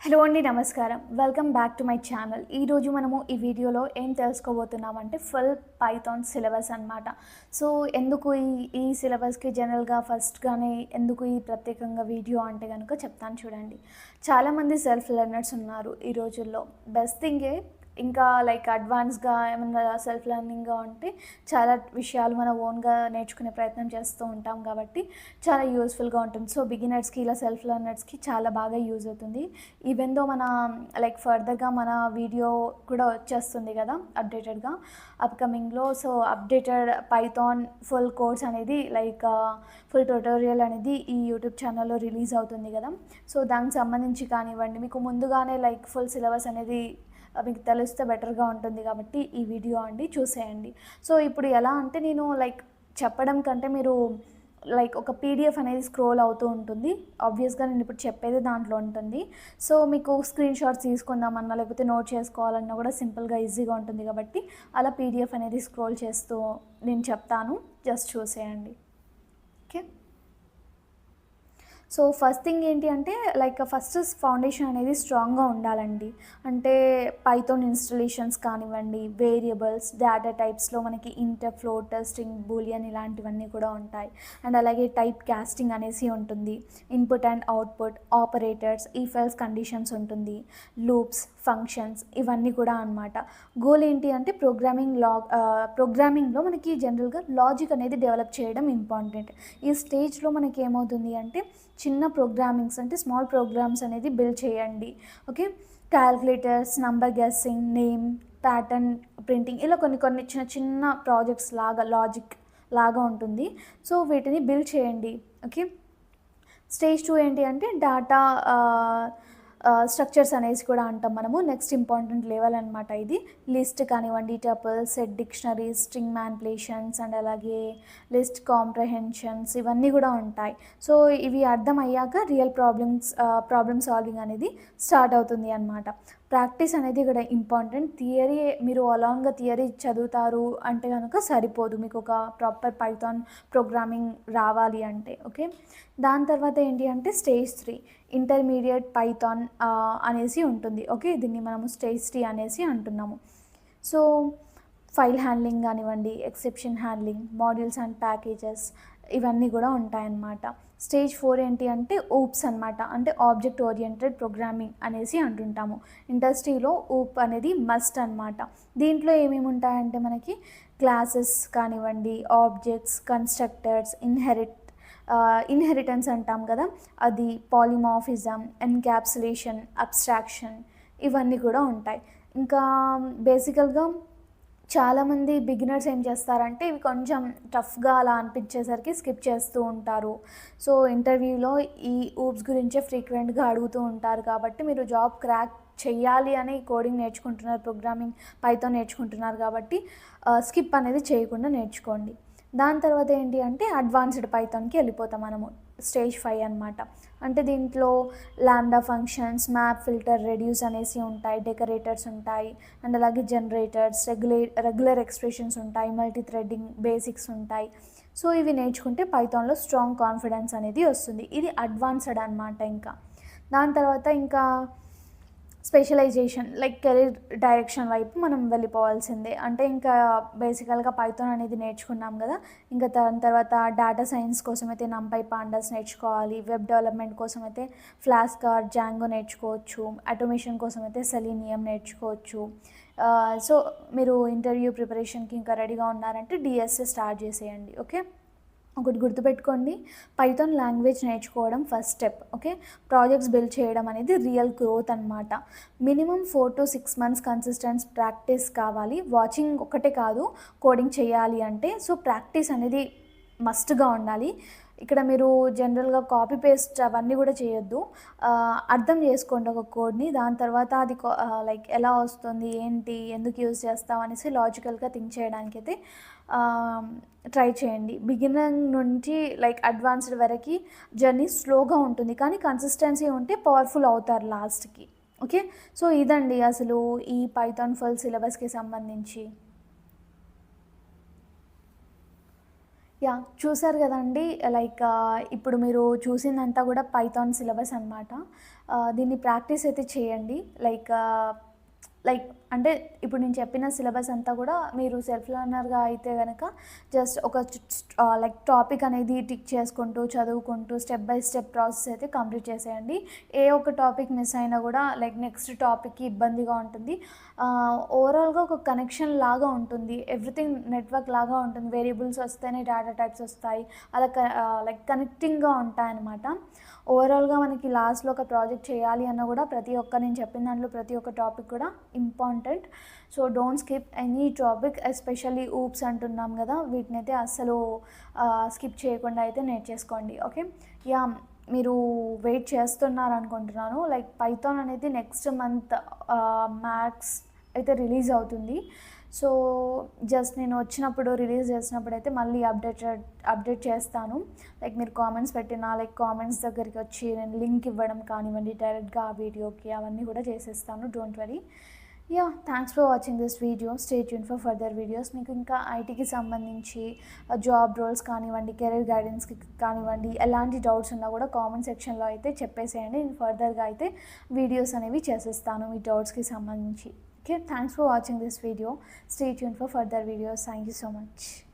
Hello అండి, నమస్కారం. Welcome back to my channel. ఈరోజు మనము ఈ వీడియోలో ఏం తెలుసుకోబోతున్నామంటే ఫుల్ పైథాన్ సిలబస్ అనమాట. సో ఎందుకు ఈ సిలబస్కి జనరల్గా ఫస్ట్గానే ఎందుకు ఈ ప్రత్యేకంగా వీడియో అంటే కనుక చెప్తాను చూడండి. చాలామంది సెల్ఫ్ లెర్నర్స్ ఉన్నారు ఈ రోజుల్లో. బెస్ట్ థింగే ఇంకా అడ్వాన్స్గా ఏమన్నా సెల్ఫ్ లెర్నింగ్గా ఉంటే చాలా విషయాలు మన ఓన్గా నేర్చుకునే ప్రయత్నం చేస్తూ ఉంటాం కాబట్టి చాలా యూస్ఫుల్గా ఉంటుంది. సో బిగినర్స్కి ఇలా సెల్ఫ్ లెర్నర్స్కి చాలా బాగా యూజ్ అవుతుంది. ఈవెన్ దో మన ఫర్దర్గా మన వీడియో కూడా వచ్చేస్తుంది కదా అప్డేటెడ్గా అప్కమింగ్లో. So updated Python full course అనేది ఫుల్ ట్యుటోరియల్ అనేది ఈ యూట్యూబ్ ఛానల్లో రిలీజ్ అవుతుంది కదా. సో దానికి సంబంధించి కానివ్వండి, మీకు ముందుగానే ఫుల్ సిలబస్ అనేది మీకు తెలిస్తే బెటర్గా ఉంటుంది కాబట్టి ఈ వీడియో అండి చూసేయండి. సో ఇప్పుడు ఎలా అంటే నేను చెప్పడం కంటే మీరు ఒక పీడిఎఫ్ అనేది స్క్రోల్ అవుతూ ఉంటుంది. ఆబ్వియస్గా నేను ఇప్పుడు చెప్పేది దాంట్లో ఉంటుంది. సో మీకు స్క్రీన్ షాట్స్ తీసుకుందామన్నా లేకపోతే నోట్ చేసుకోవాలన్నా కూడా సింపుల్గా ఈజీగా ఉంటుంది కాబట్టి అలా పీడిఎఫ్ అనేది స్క్రోల్ చేస్తూ నేను చెప్తాను, జస్ట్ చూసేయండి. ఓకే. సో ఫస్ట్ థింగ్ ఏంటి అంటే ఫస్ట్ ఫౌండేషన్ అనేది స్ట్రాంగ్గా ఉండాలండి. అంటే పైథాన్ ఇన్స్టలేషన్స్ కానివ్వండి, వేరియబుల్స్, డేటా టైప్స్లో మనకి ఇంటర్, ఫ్లోటర్, స్ట్రింగ్, బూలియన్ ఇలాంటివన్నీ కూడా ఉంటాయి. అండ్ అలాగే టైప్ కాస్టింగ్ అనేసి ఉంటుంది. Input and output, operators, if else conditions ఉంటుంది, లూప్స్, ఫంక్షన్స్ ఇవన్నీ కూడా అనమాట. గోల్ ఏంటి అంటే ప్రోగ్రామింగ్లో మనకి జనరల్గా లాజిక్ అనేది డెవలప్ చేయడం ఇంపార్టెంట్. ఈ స్టేజ్లో మనకి ఏమవుతుంది అంటే చిన్న ప్రోగ్రామింగ్స్ అంటే స్మాల్ ప్రోగ్రామ్స్ అనేది బిల్డ్ చేయండి. Okay. Calculators, number guessing, name, pattern printing ఇలా కొన్ని చిన్న చిన్న ప్రాజెక్ట్స్ లాజిక్ లాగా ఉంటుంది. సో వీటిని బిల్డ్ చేయండి. ఓకే. స్టేజ్ 2 ఏంటి అంటే డాటా స్ట్రక్చర్స్ అనేసి కూడా అంటాం మనము. నెక్స్ట్ ఇంపార్టెంట్ లెవెల్ అనమాట ఇది. లిస్ట్ కానివ్వండి, tuple, set, dictionaries, string manipulations and అలాగే లిస్ట్ కాంప్రహెన్షన్స్ ఇవన్నీ కూడా ఉంటాయి. సో ఇవి అర్థమయ్యాక రియల్ ప్రాబ్లమ్ సాల్వింగ్ అనేది స్టార్ట్ అవుతుంది అనమాట. ప్రాక్టీస్ అనేది ఇక్కడ ఇంపార్టెంట్. థియరీ మీరు అలాంగ్గా థియరీ చదువుతారు అంటే కనుక సరిపోదు, మీకు ఒక ప్రాపర్ పైథాన్ ప్రోగ్రామింగ్ రావాలి అంటే. ఓకే. దాని తర్వాత ఏంటి అంటే స్టేజ్ 3 ఇంటర్మీడియట్ పైథాన్ అనేసి ఉంటుంది. ఓకే. దీన్ని మనము స్టేజ్ 3 అనేసి అంటున్నాము. సో ఫైల్ హ్యాండ్లింగ్ కానివ్వండి, exception handling, modules and packages ఇవన్నీ కూడా ఉంటాయన్నమాట. స్టేజ్ 4 ఏంటి అంటే ఊప్స్ అనమాట. అంటే ఆబ్జెక్ట్ ఓరియంటెడ్ ప్రోగ్రామింగ్ అనేసి అంటుంటాము. ఇండస్ట్రీలో ఊప్ అనేది మస్ట్ అనమాట. దీంట్లో ఏమేమి ఉంటాయంటే మనకి క్లాసెస్ కానివ్వండి, ఆబ్జెక్ట్స్, కన్స్ట్రక్టర్స్, ఇన్హెరిటెన్స్ అంటాం కదా అది, పాలిమార్ఫిజం, ఎన్క్యాప్సులేషన్, అబ్స్ట్రాక్షన్ ఇవన్నీ కూడా ఉంటాయి. ఇంకా బేసికల్గా చాలామంది బిగినర్స్ ఏం చేస్తారంటే ఇవి కొంచెం టఫ్గా అలా అనిపించేసరికి స్కిప్ చేస్తూ ఉంటారు. సో ఇంటర్వ్యూలో ఈ ఊప్స్ గురించే ఫ్రీక్వెంట్గా అడుగుతూ ఉంటారు కాబట్టి మీరు జాబ్ క్రాక్ చెయ్యాలి అని కోడింగ్ నేర్చుకుంటున్నారు, ప్రోగ్రామింగ్ పైథాన్ నేర్చుకుంటున్నారు కాబట్టి స్కిప్ అనేది చేయకుండా నేర్చుకోండి. దాని తర్వాత ఏంటి అంటే అడ్వాన్స్డ్ పైథాన్కి వెళ్ళిపోతాం మనము. స్టేజ్ 5 అనమాట. అంటే దీంట్లో lambda functions, map, filter, reduce అనేసి ఉంటాయి, డెకరేటర్స్ ఉంటాయి అండ్ అలాగే జనరేటర్స్, రెగ్యులర్ ఎక్స్ప్రెషన్స్ ఉంటాయి, మల్టీ థ్రెడ్డింగ్ బేసిక్స్ ఉంటాయి. సో ఇవి నేర్చుకుంటే పైథాన్లో స్ట్రాంగ్ కాన్ఫిడెన్స్ అనేది వస్తుంది. ఇది అడ్వాన్స్డ్ అనమాట. ఇంకా దాని తర్వాత ఇంకా స్పెషలైజేషన్ కెరీర్ డైరెక్షన్ వైపు మనం వెళ్ళిపోవాల్సిందే. అంటే ఇంకా బేసికల్గా పైథాన్ అనేది నేర్చుకున్నాం కదా, ఇంకా దాని తర్వాత డేటా సైన్స్ కోసం అయితే నంపై, పాండాస్ నేర్చుకోవాలి. వెబ్ డెవలప్మెంట్ కోసం అయితే ఫ్లాస్క్, జాంగో నేర్చుకోవచ్చు. ఆటోమేషన్ కోసం అయితే సెలీనియం నేర్చుకోవచ్చు. సో మీరు ఇంటర్వ్యూ ప్రిపరేషన్కి ఇంకా రెడీగా ఉన్నారంటే డిఎస్ఏ స్టార్ట్ చేసేయండి. ఓకే. ఒకటి గుర్తుపెట్టుకోండి, పైథాన్ లాంగ్వేజ్ నేర్చుకోవడం first step. Okay. Projects build చేయడం అనేది రియల్ గ్రోత్ అనమాట. Minimum 4 to 6 months consistent practice కావాలి. వాచింగ్ ఒకటే కాదు కోడింగ్ చేయాలి అంటే. సో ప్రాక్టీస్ అనేది మస్ట్గా ఉండాలి. ఇక్కడ మీరు జనరల్గా కాపీ పేస్ట్ అవన్నీ కూడా చేయొద్దు. అర్థం చేసుకోండి ఒక కోడ్ని, దాని తర్వాత అది ఎలా వస్తుంది, ఏంటి, ఎందుకు యూజ్ చేస్తాం అనేసి లాజికల్గా థింక్ చేయడానికి అయితే ట్రై చేయండి. బిగినర్ నుంచి అడ్వాన్స్డ్ వరకు జర్నీ స్లోగా ఉంటుంది కానీ కన్సిస్టెన్సీ ఉంటే పవర్ఫుల్ అవుతారు లాస్ట్కి. ఓకే. సో ఇదండి అసలు ఈ పైథాన్ ఫుల్ సిలబస్కి సంబంధించి. చూసారు కదండీ! ఇప్పుడు మీరు చూసిందంతా కూడా పైథాన్ సిలబస్ అనమాట. దీన్ని ప్రాక్టీస్ అయితే చేయండి. లైక్ అంటే ఇప్పుడు నేను చెప్పిన సిలబస్ అంతా కూడా మీరు సెల్ఫ్ లెర్నర్‌గా అయితే గనక జస్ట్ ఒక లైక్ టాపిక్ అనేది టిక్ చేసుకుంటూ, చదువుకుంటూ స్టెప్ బై స్టెప్ ప్రాసెస్ అయితే కంప్లీట్ చేసేయండి. ఏ ఒక్క టాపిక్ మిస్ అయినా కూడా లైక్ నెక్స్ట్ టాపిక్‌కి ఇబ్బందిగా ఉంటుంది. ఓవరాల్‌గా ఒక కనెక్షన్ లాగా ఉంటుంది. ఎవ్రీథింగ్ నెట్వర్క్ లాగా ఉంటుంది. వేరియబుల్స్ వస్తేనే డేటా టైప్స్ వస్తాయి. అలా లైక్ కనెక్టింగ్‌గా ఉంటాయన్నమాట. ఓవరాల్‌గా మనకి లాస్ట్‌లో ఒక ప్రాజెక్ట్ చేయాలి అన్నా కూడా నేను చెప్పిన దాంట్లో ప్రతి ఒక్క టాపిక్ కూడా important. So don't skip any topic, especially oops అంటున్నాం కదా, వీటినైతే అస్సలు స్కిప్ చేయకుండా అయితే నేర్చేసుకోండి. ఓకే, మీరు వెయిట్ చేస్తున్నారు అనుకుంటున్నాను. లైక్ పైథాన్ అనేది నెక్స్ట్ మంత్ మ్యాథ్స్ అయితే రిలీజ్ అవుతుంది. సో జస్ట్ నేను రిలీజ్ చేసినప్పుడు అయితే మళ్ళీ అప్డేట్ చేస్తాను. లైక్ మీరు కామెంట్స్ పెట్టినా, లైక్ కామెంట్స్ దగ్గరికి వచ్చి నేను లింక్ ఇవ్వడం కానివ్వండి, డైరెక్ట్గా ఆ వీడియోకి అవన్నీ కూడా చేసేస్తాను. Don't worry. Thanks for watching this video. Stay tune for further videos. మీకు ఇంకా ఐటీకి సంబంధించి జాబ్ రోల్స్ కానివ్వండి, కెరీర్ గైడెన్స్కి కానివ్వండి, ఎలాంటి డౌట్స్ ఉన్నా కూడా కామెంట్ సెక్షన్లో అయితే చెప్పేసేయండి. నేను ఫర్దర్గా అయితే వీడియోస్ అనేవి చేసేస్తాను మీ డౌట్స్కి సంబంధించి. Okay, thanks for watching this video. Stay tuned for further videos. Thank you so much.